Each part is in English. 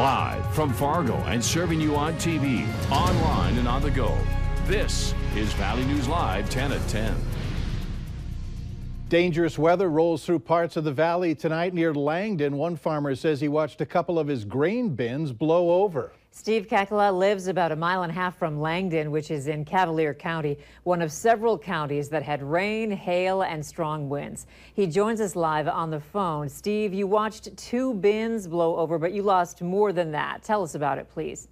Live from Fargo and serving you on TV, online, and on the go. This is Valley News Live 10 at 10. Dangerous weather rolls through parts of the valley tonight near Langdon. One farmer says he watched a couple of his grain bins blow over. Steve Kakala lives about a mile and a half from Langdon, which is in Cavalier County, one of several counties that had rain, hail, and strong winds. He joins us live on the phone. Steve, you watched 2 bins blow over, but you lost more than that. Tell us about it, please.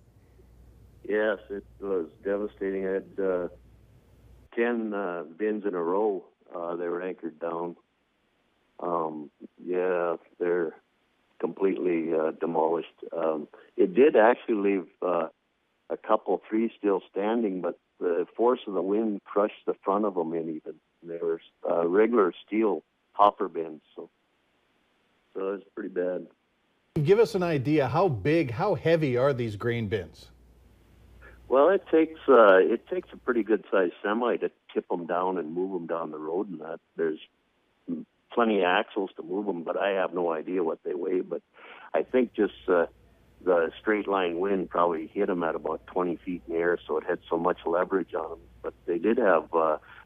Yes, it was devastating. I had 10 bins in a row. They were anchored down. Yeah, they're completely demolished. It did actually leave a couple, 3 still standing, but the force of the wind crushed the front of them in even. They were regular steel hopper bins, so it was pretty bad. Give us an idea, how big, how heavy are these grain bins? Well, it takes a pretty good sized semi to tip them down and move them down the road, and that there's plenty of axles to move them, but I have no idea what they weigh. But I think just the straight line wind probably hit them at about 20 feet in the air, so it had so much leverage on them. But they did have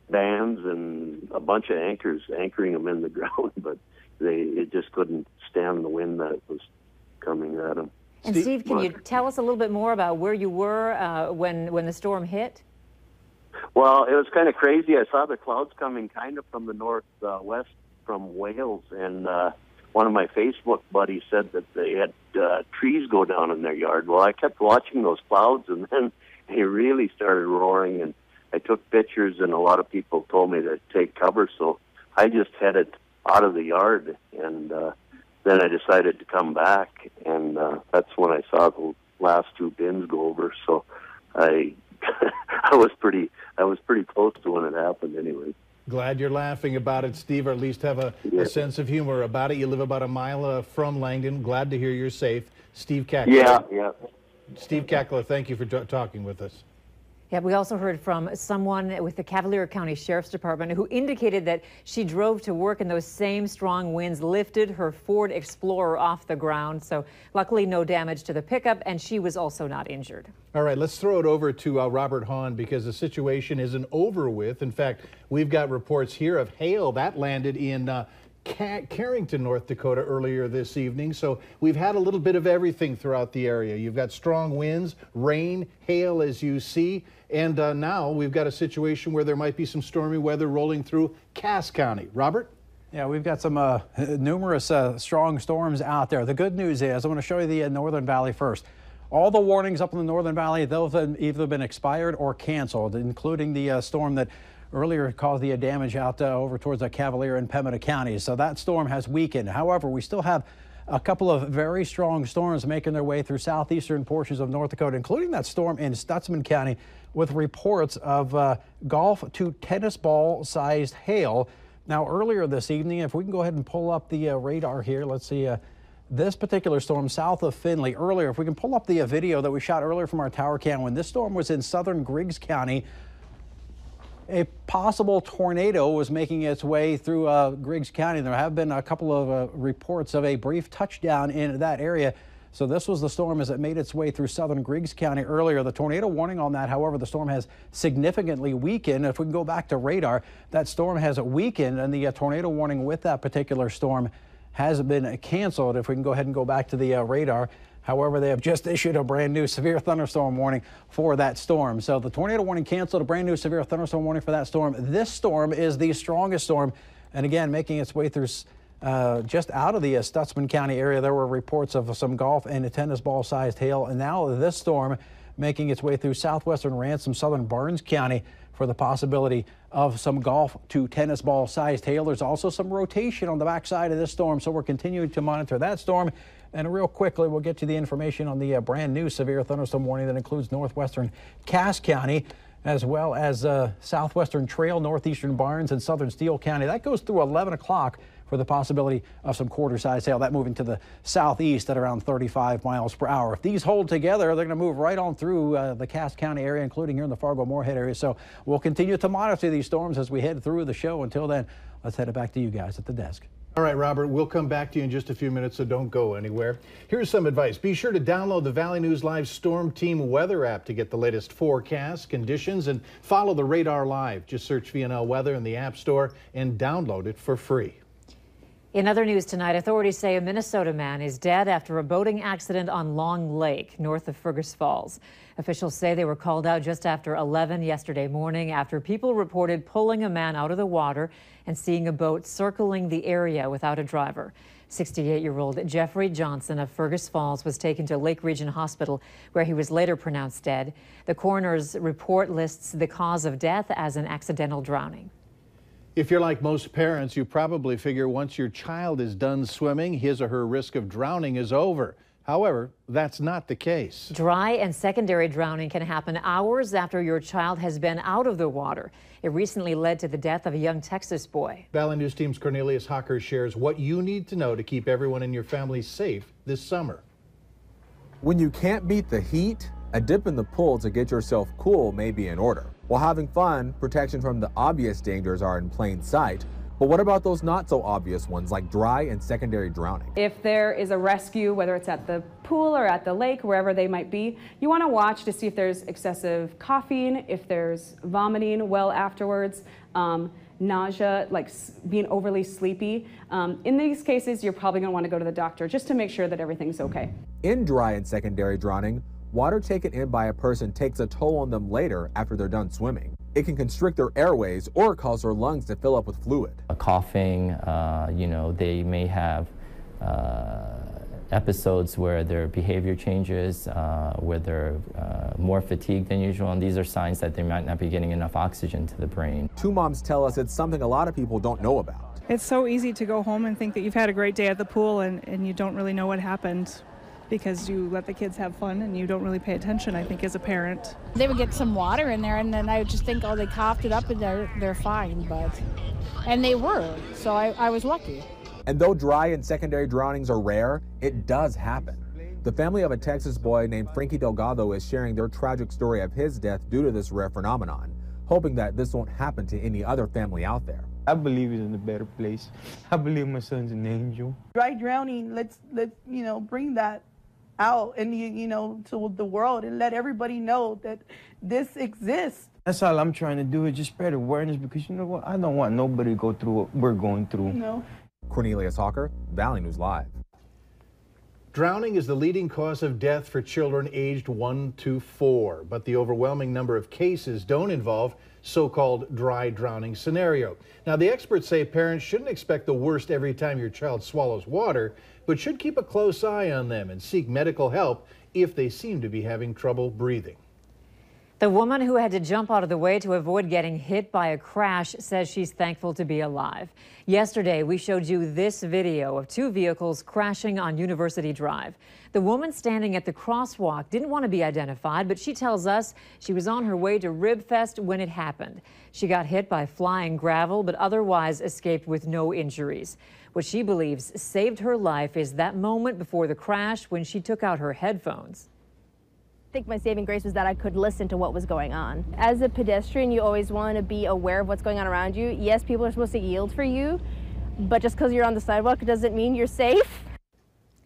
bands and a bunch of anchors anchoring them in the ground, but it just couldn't stand the wind that was coming at them. And Steve, can you tell us a little bit more about where you were when the storm hit? Well, it was kind of crazy. I saw the clouds coming kind of from the northwest from Wales, and one of my Facebook buddies said that they had trees go down in their yard. Well, I kept watching those clouds, and then they really started roaring, and I took pictures, and a lot of people told me to take cover, so I just headed out of the yard, and then I decided to come back, and that's when I saw the last 2 bins go over. So I was pretty close to when it happened anyway. Glad you're laughing about it, Steve, or at least have a sense of humor about it. You live about a mile from Langdon. Glad to hear you're safe. Steve Kakala. Yeah. Steve Kakala, thank you for talking with us. Yeah, we also heard from someone with the Cavalier County Sheriff's Department who indicated that she drove to work and those same strong winds lifted her Ford Explorer off the ground. So luckily no damage to the pickup, and she was also not injured. All right, let's throw it over to Robert Hahn, because the situation isn't over with. In fact, we've got reports here of hail that landed in Carrington, North Dakota earlier this evening. So we've had a little bit of everything throughout the area. You've got strong winds, rain, hail, as you see. And now we've got a situation where there might be some stormy weather rolling through Cass County. Robert? Yeah, we've got some numerous strong storms out there. The good news is, I want to show you the Northern Valley first. All the warnings up in the Northern Valley, they've either been expired or canceled, including the storm that earlier caused the damage out over towards Cavalier and Pembina counties. So that storm has weakened. However, we still have a couple of very strong storms making their way through southeastern portions of North Dakota, including that storm in Stutsman County with reports of golf to tennis ball sized hail. Now, earlier this evening, if we can go ahead and pull up the radar here, let's see. This particular storm south of Findlay earlier, if we can pull up the video that we shot earlier from our tower cam when this storm was in southern Griggs County. A possible tornado was making its way through Griggs County. There have been a couple of reports of a brief touchdown in that area. So this was the storm as it made its way through southern Griggs County earlier. The tornado warning on that, however, the storm has significantly weakened. If we can go back to radar, that storm has weakened, and the tornado warning with that particular storm has been canceled. If we can go ahead and go back to the radar. However, they have just issued a brand new severe thunderstorm warning for that storm. So the tornado warning canceled, a brand new severe thunderstorm warning for that storm. This storm is the strongest storm, and again, making its way through just out of the Stutsman County area. There were reports of some golf and tennis ball sized hail, and now this storm making its way through southwestern Ransom, southern Barnes County for the possibility of some golf to tennis ball sized hail. There's also some rotation on the backside of this storm, so we're continuing to monitor that storm. And real quickly, we'll get you the information on the brand new severe thunderstorm warning that includes northwestern Cass County, as well as southwestern Trail, northeastern Barnes, and southern Steele County. That goes through 11 o'clock for the possibility of some quarter-size hail. That moving to the southeast at around 35 miles per hour. If these hold together, they're going to move right on through the Cass County area, including here in the Fargo-Moorhead area. So we'll continue to monitor these storms as we head through the show. Until then, let's head it back to you guys at the desk. All right, Robert, we'll come back to you in just a few minutes, so don't go anywhere. Here's some advice. Be sure to download the Valley News Live Storm Team weather app to get the latest forecasts, conditions, and follow the radar live. Just search VNL Weather in the App Store and download it for free. In other news tonight, authorities say a Minnesota man is dead after a boating accident on Long Lake, north of Fergus Falls. Officials say they were called out just after 11 yesterday morning after people reported pulling a man out of the water and seeing a boat circling the area without a driver. 68-year-old Jeffrey Johnson of Fergus Falls was taken to Lake Region Hospital, where he was later pronounced dead. The coroner's report lists the cause of death as an accidental drowning. If you're like most parents, you probably figure once your child is done swimming, his or her risk of drowning is over. However, that's not the case. Dry and secondary drowning can happen hours after your child has been out of the water. It recently led to the death of a young Texas boy. Valley News Team's Cornelius Hocker shares what you need to know to keep everyone in your family safe this summer. When you can't beat the heat, a dip in the pool to get yourself cool may be in order. While having fun, protection from the obvious dangers are in plain sight. But what about those not so obvious ones like dry and secondary drowning? If there is a rescue, whether it's at the pool or at the lake, wherever they might be, you want to watch to see if there's excessive coughing, if there's vomiting well afterwards, nausea, like being overly sleepy. In these cases, you're probably going to want to go to the doctor just to make sure that everything's okay. In dry and secondary drowning, water taken in by a person takes a toll on them later after they're done swimming. It can constrict their airways or cause their lungs to fill up with fluid. Coughing, they may have episodes where their behavior changes, where they're more fatigued than usual, and these are signs that they might not be getting enough oxygen to the brain. Two moms tell us it's something a lot of people don't know about. It's so easy to go home and think that you've had a great day at the pool and you don't really know what happened, because you let the kids have fun and you don't really pay attention, I think, as a parent. They would get some water in there and then I would just think, oh, they coughed it up and they're fine, and they were, so I was lucky. And though dry and secondary drownings are rare, it does happen. The family of a Texas boy named Frankie Delgado is sharing their tragic story of his death due to this rare phenomenon, hoping that this won't happen to any other family out there. I believe he's in a better place. I believe my son's an angel. Dry drowning, let's bring that out and to the world and let everybody know that this exists. That's all I'm trying to do, is just spread awareness, because you know what, I don't want nobody to go through what we're going through. No. Cornelius Hawker, Valley News Live. Drowning is the leading cause of death for children aged 1 to 4, but the overwhelming number of cases don't involve so-called dry drowning scenario. Now, the experts say parents shouldn't expect the worst every time your child swallows water, but should keep a close eye on them and seek medical help if they seem to be having trouble breathing. The woman who had to jump out of the way to avoid getting hit by a crash says she's thankful to be alive. Yesterday, we showed you this video of two vehicles crashing on University Drive. The woman standing at the crosswalk didn't want to be identified, but she tells us she was on her way to Ribfest when it happened. She got hit by flying gravel, but otherwise escaped with no injuries. What she believes saved her life is that moment before the crash when she took out her headphones. I think my saving grace was that I could listen to what was going on. As a pedestrian, you always want to be aware of what's going on around you. Yes, people are supposed to yield for you, but just because you're on the sidewalk doesn't mean you're safe.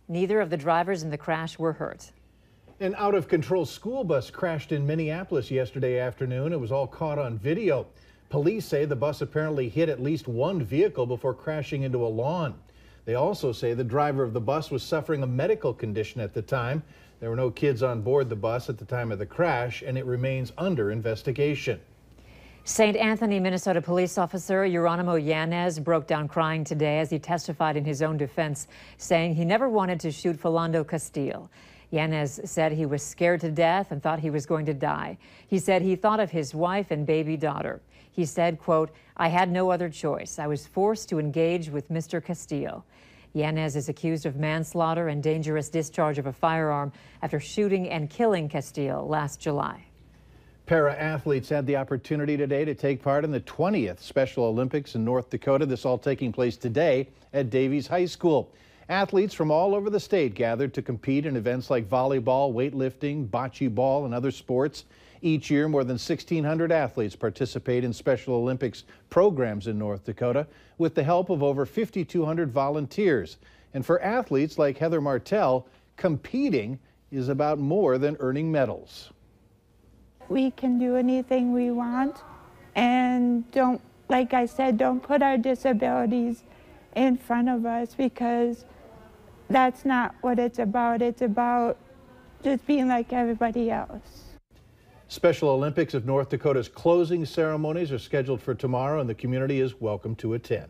Neither of the drivers in the crash were hurt. An out-of-control school bus crashed in Minneapolis yesterday afternoon. It was all caught on video. Police say the bus apparently hit at least one vehicle before crashing into a lawn. They also say the driver of the bus was suffering a medical condition at the time. There were no kids on board the bus at the time of the crash, and it remains under investigation. St. Anthony, Minnesota police officer Geronimo Yanez broke down crying today as he testified in his own defense, saying he never wanted to shoot Philando Castile. Yanez said he was scared to death and thought he was going to die. He said he thought of his wife and baby daughter. He said, quote, "I had no other choice. I was forced to engage with Mr. Castillo." Yanez is accused of manslaughter and dangerous discharge of a firearm after shooting and killing Castillo last July. Para-athletes had the opportunity today to take part in the 20th Special Olympics in North Dakota. This all taking place today at Davies High School. Athletes from all over the state gathered to compete in events like volleyball, weightlifting, bocce ball, and other sports. Each year, more than 1,600 athletes participate in Special Olympics programs in North Dakota with the help of over 5,200 volunteers. And for athletes like Heather Martell, competing is about more than earning medals. We can do anything we want, and don't, like I said, don't put our disabilities in front of us, because that's not what it's about. It's about just being like everybody else. Special Olympics of North Dakota's closing ceremonies are scheduled for tomorrow, and the community is welcome to attend.